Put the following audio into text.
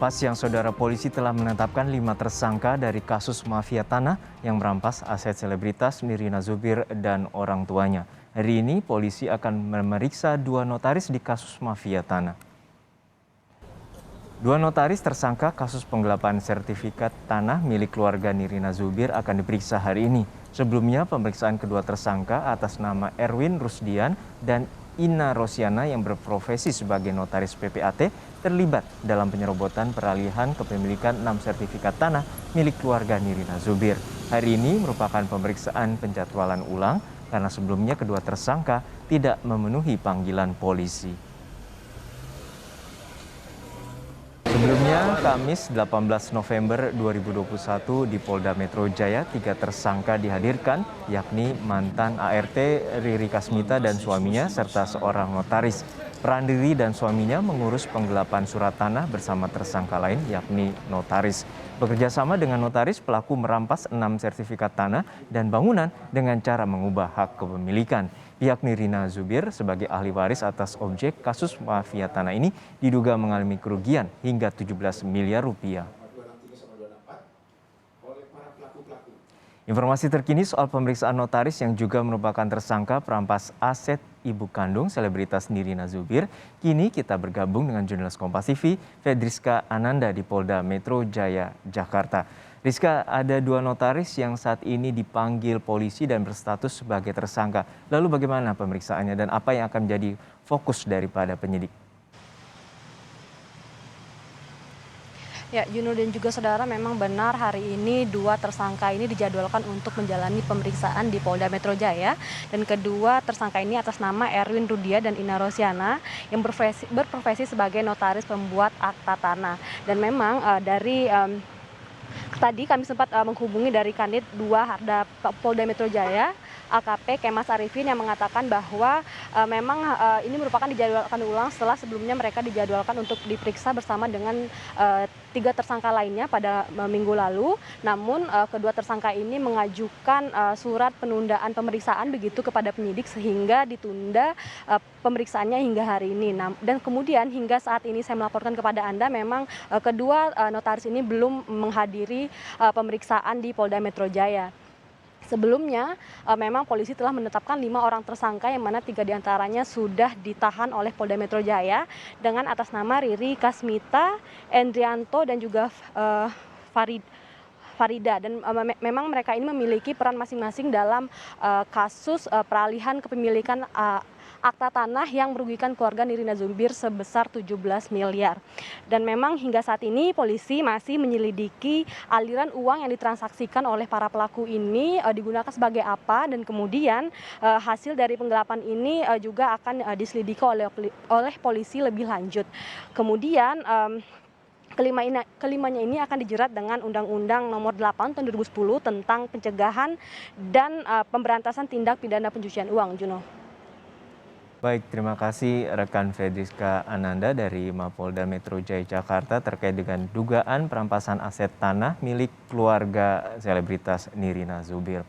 Pas yang saudara polisi telah menetapkan 5 tersangka dari kasus mafia tanah yang merampas aset selebritas Nirina Zubir dan orang tuanya. Hari ini polisi akan memeriksa 2 notaris di kasus mafia tanah. 2 notaris tersangka kasus penggelapan sertifikat tanah milik keluarga Nirina Zubir akan diperiksa hari ini. Sebelumnya pemeriksaan kedua tersangka atas nama Erwin Rusdian dan Ina Rosiana yang berprofesi sebagai notaris PPAT terlibat dalam penyerobotan peralihan kepemilikan 6 sertifikat tanah milik keluarga Nirina Zubir. Hari ini merupakan pemeriksaan penjadwalan ulang karena sebelumnya kedua tersangka tidak memenuhi panggilan polisi. Sebelumnya, Kamis 18 November 2021 di Polda Metro Jaya, 3 tersangka dihadirkan, yakni mantan ART Riri Kasmita dan suaminya serta seorang notaris. Peran Riri dan suaminya mengurus penggelapan surat tanah bersama tersangka lain, yakni notaris. Bekerja sama dengan notaris, pelaku merampas 6 sertifikat tanah dan bangunan dengan cara mengubah hak kepemilikan. Pihak Nirina Zubir sebagai ahli waris atas objek kasus mafia tanah ini diduga mengalami kerugian hingga 17 miliar rupiah. Informasi terkini soal pemeriksaan notaris yang juga merupakan tersangka perampas aset ibu kandung selebritas Nirina Zubir, kini kita bergabung dengan jurnalis Kompas TV, Fedriska Ananda di Polda Metro Jaya, Jakarta. Rizka, ada 2 notaris yang saat ini dipanggil polisi dan berstatus sebagai tersangka. Lalu bagaimana pemeriksaannya dan apa yang akan menjadi fokus daripada penyidik? Ya, Juno dan juga saudara, memang benar hari ini 2 tersangka ini dijadwalkan untuk menjalani pemeriksaan di Polda Metro Jaya. Dan kedua tersangka ini atas nama Erwin Rudia dan Ina Rosiana yang berprofesi sebagai notaris pembuat akta tanah. Dan memang tadi kami sempat menghubungi dari Kanit 2 Harda Polda Metro Jaya, AKP Kemas Arifin, yang mengatakan bahwa memang ini merupakan dijadwalkan ulang setelah sebelumnya mereka dijadwalkan untuk diperiksa bersama dengan 3 tersangka lainnya pada minggu lalu. Namun kedua tersangka ini mengajukan surat penundaan pemeriksaan begitu kepada penyidik sehingga ditunda pemeriksaannya hingga hari ini. Dan kemudian hingga saat ini saya melaporkan kepada Anda, memang kedua notaris ini belum menghadiri pemeriksaan di Polda Metro Jaya. Sebelumnya memang polisi telah menetapkan 5 orang tersangka yang mana 3 diantaranya sudah ditahan oleh Polda Metro Jaya dengan atas nama Riri Kasmita, Endrianto dan juga Farida. Dan memang mereka ini memiliki peran masing-masing dalam kasus peralihan kepemilikan akta tanah yang merugikan keluarga Nirina Zubir sebesar 17 miliar. Dan memang hingga saat ini polisi masih menyelidiki aliran uang yang ditransaksikan oleh para pelaku ini digunakan sebagai apa, dan kemudian hasil dari penggelapan ini juga akan diselidiki oleh polisi lebih lanjut. Kemudian kelimanya ini akan dijerat dengan Undang-Undang Nomor 8 Tahun 2010 tentang pencegahan dan pemberantasan tindak pidana pencucian uang, Juno. Baik, terima kasih rekan Fedriska Ananda dari Mapolda Metro Jaya, Jakarta terkait dengan dugaan perampasan aset tanah milik keluarga selebritas Nirina Zubir.